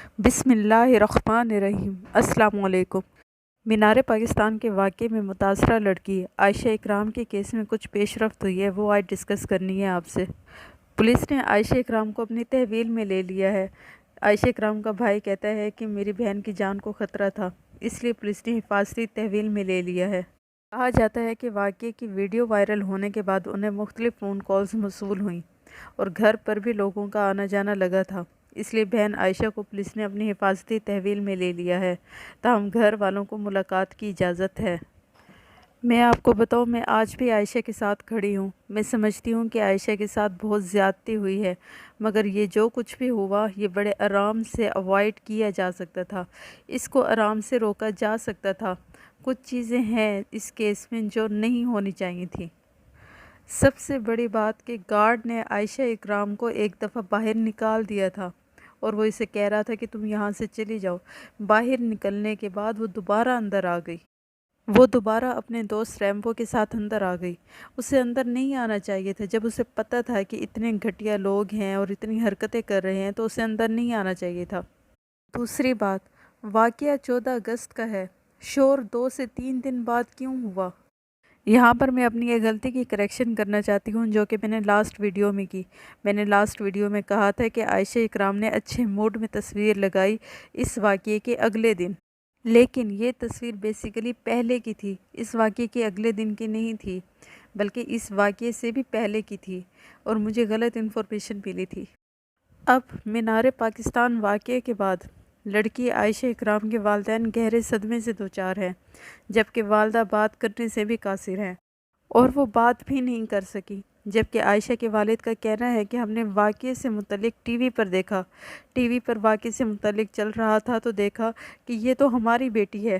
بسم اللہ الرحمن الرحیم۔ السلام علیکم۔ مینار پاکستان کے واقعے میں متاثرہ لڑکی عائشہ اکرام کے کیس میں کچھ پیش رفت ہوئی ہے، وہ آج ڈسکس کرنی ہے آپ سے۔ پولیس نے عائشہ اکرام کو اپنی تحویل میں لے لیا ہے۔ عائشہ اکرام کا بھائی کہتا ہے کہ میری بہن کی جان کو خطرہ تھا، اس لیے پولیس نے حفاظتی تحویل میں لے لیا ہے۔ کہا جاتا ہے کہ واقعے کی ویڈیو وائرل ہونے کے بعد انہیں مختلف فون کالز موصول ہوئیں اور گھر پر بھی لوگوں کا آنا جانا لگا تھا، اس لیے بہن عائشہ کو پولیس نے اپنی حفاظتی تحویل میں لے لیا ہے، تاہم گھر والوں کو ملاقات کی اجازت ہے۔ میں آپ کو بتاؤں، میں آج بھی عائشہ کے ساتھ کھڑی ہوں۔ میں سمجھتی ہوں کہ عائشہ کے ساتھ بہت زیادتی ہوئی ہے، مگر یہ جو کچھ بھی ہوا یہ بڑے آرام سے اوائڈ کیا جا سکتا تھا، اس کو آرام سے روکا جا سکتا تھا۔ کچھ چیزیں ہیں اس کیس میں جو نہیں ہونی چاہیے تھیں۔ سب سے بڑی بات کہ گارڈ نے عائشہ اکرام کو ایک دفعہ باہر نکال دیا تھا اور وہ اسے کہہ رہا تھا کہ تم یہاں سے چلی جاؤ۔ باہر نکلنے کے بعد وہ دوبارہ اندر آ گئی، وہ دوبارہ اپنے دوست ریمبو کے ساتھ اندر آ گئی۔ اسے اندر نہیں آنا چاہیے تھا، جب اسے پتہ تھا کہ اتنے گھٹیا لوگ ہیں اور اتنی حرکتیں کر رہے ہیں تو اسے اندر نہیں آنا چاہیے تھا۔ دوسری بات، واقعہ 14 اگست کا ہے، شور 2 سے 3 دن بعد کیوں ہوا؟ یہاں پر میں اپنی ایک غلطی کی کریکشن کرنا چاہتی ہوں جو کہ میں نے لاسٹ ویڈیو میں کی۔ میں نے لاسٹ ویڈیو میں کہا تھا کہ عائشہ اکرام نے اچھے موڈ میں تصویر لگائی اس واقعے کے اگلے دن، لیکن یہ تصویر بیسیکلی پہلے کی تھی، اس واقعے کے اگلے دن کی نہیں تھی، بلکہ اس واقعے سے بھی پہلے کی تھی اور مجھے غلط انفارمیشن ملی تھی۔ اب مینار پاکستان واقعے کے بعد لڑکی عائشہ اکرام کے والدین گہرے صدمے سے دوچار ہیں، جبکہ والدہ بات کرنے سے بھی قاصر ہیں اور وہ بات بھی نہیں کر سکی، جبکہ عائشہ کے والد کا کہنا ہے کہ ہم نے واقعے سے متعلق ٹی وی پر دیکھا، ٹی وی پر واقعے سے متعلق چل رہا تھا تو دیکھا کہ یہ تو ہماری بیٹی ہے۔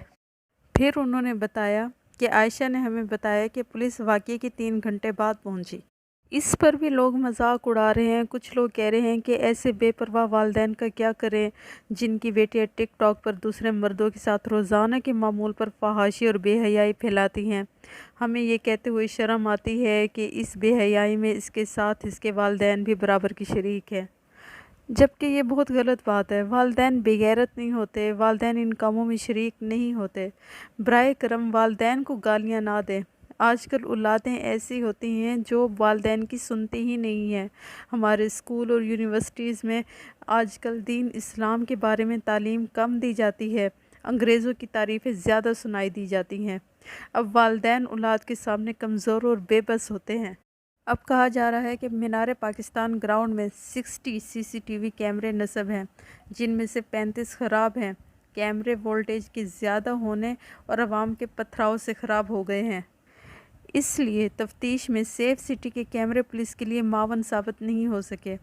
پھر انہوں نے بتایا کہ عائشہ نے ہمیں بتایا کہ پولیس واقعے کے 3 گھنٹے بعد پہنچی۔ اس پر بھی لوگ مذاق اڑا رہے ہیں، کچھ لوگ کہہ رہے ہیں کہ ایسے بے پرواہ والدین کا کیا کریں جن کی بیٹیاں ٹک ٹاک پر دوسرے مردوں کے ساتھ روزانہ کے معمول پر فحاشی اور بے حیائی پھیلاتی ہیں۔ ہمیں یہ کہتے ہوئے شرم آتی ہے کہ اس بے حیائی میں اس کے ساتھ اس کے والدین بھی برابر کی شریک ہیں، جبکہ یہ بہت غلط بات ہے۔ والدین بے غیرت نہیں ہوتے، والدین ان کاموں میں شریک نہیں ہوتے۔ برائے کرم والدین کو گالیاں نہ دیں۔ آج کل اولادیں ایسی ہوتی ہیں جو والدین کی سنتی ہی نہیں ہیں۔ ہمارے اسکول اور یونیورسٹیز میں آج کل دین اسلام کے بارے میں تعلیم کم دی جاتی ہے، انگریزوں کی تعریفیں زیادہ سنائی دی جاتی ہیں۔ اب والدین اولاد کے سامنے کمزور اور بے بس ہوتے ہیں۔ اب کہا جا رہا ہے کہ مینار پاکستان گراؤنڈ میں 60 سی سی ٹی وی کیمرے نصب ہیں، جن میں سے 35 خراب ہیں۔ کیمرے وولٹیج کے زیادہ ہونے اور عوام کے پتھراؤ سے خراب ہو گئے ہیں، اس لیے تفتیش میں سیف سٹی کے کیمرے پولیس کے لیے معاون ثابت نہیں ہو سکے،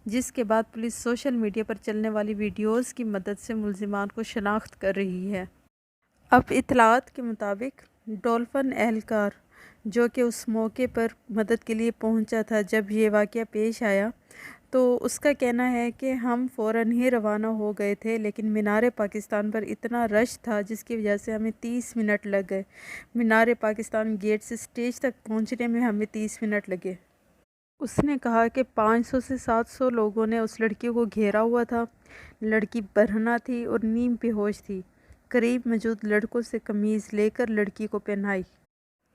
جس کے بعد پولیس سوشل میڈیا پر چلنے والی ویڈیوز کی مدد سے ملزمان کو شناخت کر رہی ہے۔ اب اطلاعات کے مطابق ڈولفن اہلکار جو کہ اس موقع پر مدد کے لیے پہنچا تھا جب یہ واقعہ پیش آیا، تو اس کا کہنا ہے کہ ہم فوراً ہی روانہ ہو گئے تھے، لیکن مینار پاکستان پر اتنا رش تھا جس کی وجہ سے ہمیں 30 منٹ لگ گئے۔ مینار پاکستان گیٹ سے سٹیج تک پہنچنے میں ہمیں 30 منٹ لگے۔ اس نے کہا کہ 500 سے 700 لوگوں نے اس لڑکی کو گھیرا ہوا تھا۔ لڑکی برہنہ تھی اور نیم بے ہوش تھی۔ قریب موجود لڑکوں سے قمیض لے کر لڑکی کو پہنائی۔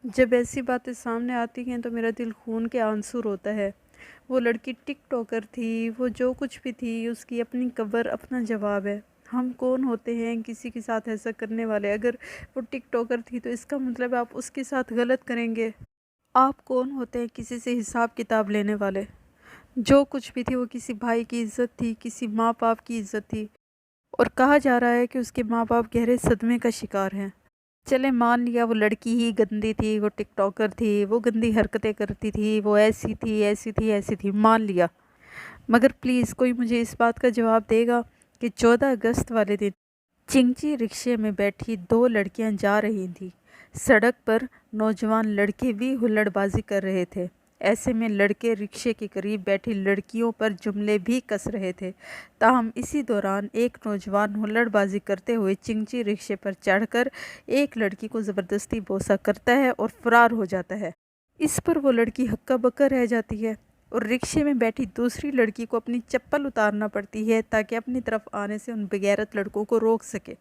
جب ایسی باتیں سامنے آتی ہیں تو میرا دل خون کے آنسو روتا ہے۔ وہ لڑکی ٹک ٹاکر تھی، وہ جو کچھ بھی تھی، اس کی اپنی قبر اپنا جواب ہے۔ ہم کون ہوتے ہیں کسی کے ساتھ ایسا کرنے والے؟ اگر وہ ٹک ٹاکر تھی تو اس کا مطلب آپ اس کے ساتھ غلط کریں گے۔ آپ کون ہوتے ہیں کسی سے حساب کتاب لینے والے؟ جو کچھ بھی تھی وہ کسی بھائی کی عزت تھی، کسی ماں باپ کی عزت تھی، اور کہا جا رہا ہے کہ اس کے ماں باپ گہرے صدمے کا شکار ہیں۔ چلے مان لیا وہ لڑکی ہی گندی تھی، وہ ٹک ٹاکر تھی، وہ گندی حرکتیں کرتی تھی، وہ ایسی تھی ایسی تھی ایسی تھی، مان لیا، مگر پلیز کوئی مجھے اس بات کا جواب دے گا کہ 14 اگست والے دن چنگچی رکشے میں بیٹھی 2 لڑکیاں جا رہی تھیں، سڑک پر نوجوان لڑکے بھی ہلڑ بازی کر رہے تھے، ایسے میں لڑکے رکشے کے قریب بیٹھی لڑکیوں پر جملے بھی کس رہے تھے، تاہم اسی دوران ایک نوجوان ہلڑ بازی کرتے ہوئے چنگچی رکشے پر چڑھ کر ایک لڑکی کو زبردستی بوسہ کرتا ہے اور فرار ہو جاتا ہے۔ اس پر وہ لڑکی ہکا بکا رہ جاتی ہے۔ اور رکشے میں بیٹھی دوسری لڑکی کو اپنی چپل اتارنا پڑتی ہے تاکہ اپنی طرف آنے سے ان بغیرت لڑکوں کو روک سکے،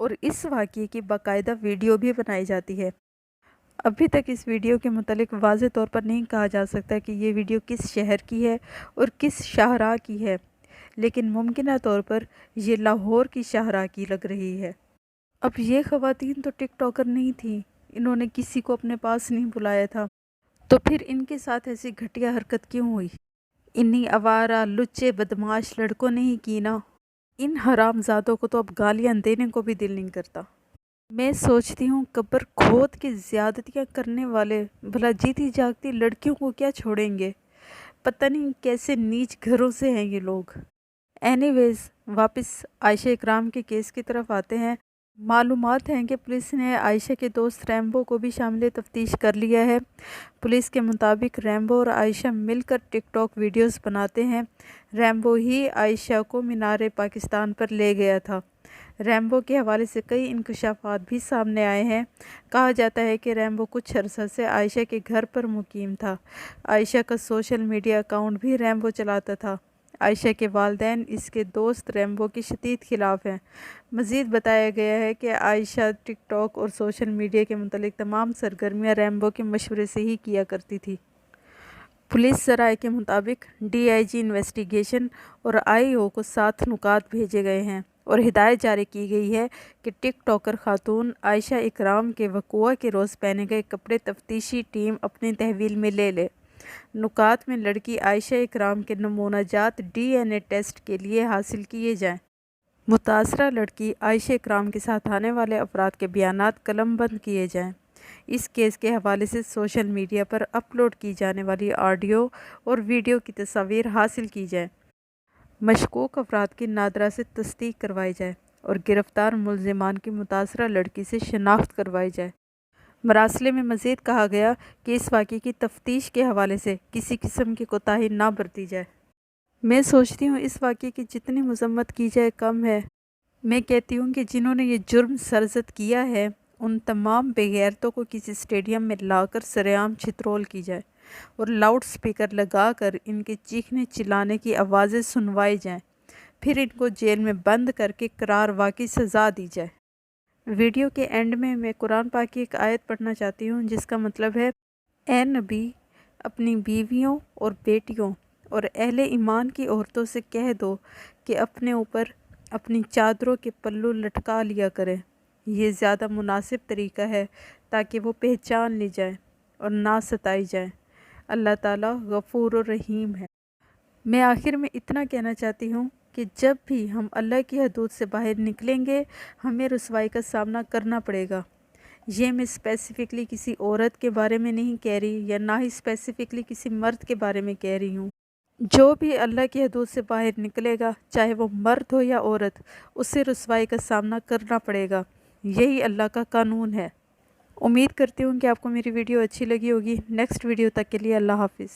اور اس واقعے کی باقاعدہ ویڈیو بھی بنائی جاتی ہے۔ ابھی تک اس ویڈیو کے متعلق واضح طور پر نہیں کہا جا سکتا کہ یہ ویڈیو کس شہر کی ہے اور کس شاہراہ کی ہے، لیکن ممکنہ طور پر یہ لاہور کی شاہراہ کی لگ رہی ہے۔ اب یہ خواتین تو ٹک ٹاکر نہیں تھیں، انہوں نے کسی کو اپنے پاس نہیں بلایا تھا، تو پھر ان کے ساتھ ایسی گھٹیا حرکت کیوں ہوئی؟ انہی آوارہ لچے بدماش لڑکوں نے ہی کی نا۔ ان حرام زادوں کو تو اب گالیاں دینے کو بھی دل نہیں کرتا۔ میں سوچتی ہوں قبر کھود کے زیادتیاں کرنے والے بھلا جیتی جاگتی لڑکیوں کو کیا چھوڑیں گے؟ پتہ نہیں کیسے نیچ گھروں سے ہیں یہ لوگ۔ اینی ویز واپس عائشہ اکرام کے کیس کی طرف آتے ہیں۔ معلومات ہیں کہ پولیس نے عائشہ کے دوست ریمبو کو بھی شامل تفتیش کر لیا ہے۔ پولیس کے مطابق ریمبو اور عائشہ مل کر ٹک ٹاک ویڈیوز بناتے ہیں۔ ریمبو ہی عائشہ کو مینار پاکستان پر لے گیا تھا۔ ریمبو کے حوالے سے کئی انکشافات بھی سامنے آئے ہیں۔ کہا جاتا ہے کہ ریمبو کچھ عرصہ سے عائشہ کے گھر پر مقیم تھا۔ عائشہ کا سوشل میڈیا اکاؤنٹ بھی ریمبو چلاتا تھا۔ عائشہ کے والدین اس کے دوست ریمبو کے شدید خلاف ہیں۔ مزید بتایا گیا ہے کہ عائشہ ٹک ٹاک اور سوشل میڈیا کے متعلق تمام سرگرمیاں ریمبو کے مشورے سے ہی کیا کرتی تھی۔ پولیس ذرائع کے مطابق ڈی آئی جی انویسٹیگیشن اور آئی او کو 7 نکات بھیجے گئے ہیں اور ہدایت جاری کی گئی ہے کہ ٹک ٹاکر خاتون عائشہ اکرام کے وقوع کے روز پہنے گئے کپڑے تفتیشی ٹیم اپنی تحویل میں لے لے۔ نکات میں لڑکی عائشہ اکرام کے نمونہ جات ڈی این اے ٹیسٹ کے لیے حاصل کیے جائیں۔ متاثرہ لڑکی عائشہ اکرام کے ساتھ آنے والے افراد کے بیانات قلم بند کیے جائیں۔ اس کیس کے حوالے سے سوشل میڈیا پر اپلوڈ کی جانے والی آڈیو اور ویڈیو کی تصاویر حاصل کی جائیں۔ مشکوک افراد کی نادرہ سے تصدیق کروائی جائے اور گرفتار ملزمان کی متاثرہ لڑکی سے شناخت کروائی جائے۔ مراسلے میں مزید کہا گیا کہ اس واقعے کی تفتیش کے حوالے سے کسی قسم کی کوتاہی نہ برتی جائے۔ میں سوچتی ہوں اس واقعے کی جتنی مذمت کی جائے کم ہے۔ میں کہتی ہوں کہ جنہوں نے یہ جرم سرزد کیا ہے ان تمام بے غیرتوں کو کسی اسٹیڈیم میں لا کر سرعام چھترول کی جائے اور لاؤڈ سپیکر لگا کر ان کے چیخنے چلانے کی آوازیں سنوائی جائیں، پھر ان کو جیل میں بند کر کے قرار واقعی سزا دی جائے۔ ویڈیو کے اینڈ میں قرآن پاک کی ایک آیت پڑھنا چاہتی ہوں جس کا مطلب ہے، اے نبی اپنی بیویوں اور بیٹیوں اور اہل ایمان کی عورتوں سے کہہ دو کہ اپنے اوپر اپنی چادروں کے پلو لٹکا لیا کریں، یہ زیادہ مناسب طریقہ ہے تاکہ وہ پہچان لی جائیں اور نہ ستائی جائیں۔ اللہ تعالیٰ غفور و رحیم ہے۔ میں آخر میں اتنا کہنا چاہتی ہوں کہ جب بھی ہم اللہ کی حدود سے باہر نکلیں گے ہمیں رسوائی کا سامنا کرنا پڑے گا۔ یہ میں اسپیسیفکلی کسی عورت کے بارے میں نہیں کہہ رہی یا نہ ہی اسپیسیفکلی کسی مرد کے بارے میں کہہ رہی ہوں۔ جو بھی اللہ کی حدود سے باہر نکلے گا چاہے وہ مرد ہو یا عورت، اسے رسوائی کا سامنا کرنا پڑے گا۔ یہی اللہ کا قانون ہے۔ امید کرتی ہوں کہ آپ کو میری ویڈیو اچھی لگی ہوگی۔ نیکسٹ ویڈیو تک کے لیے اللہ حافظ۔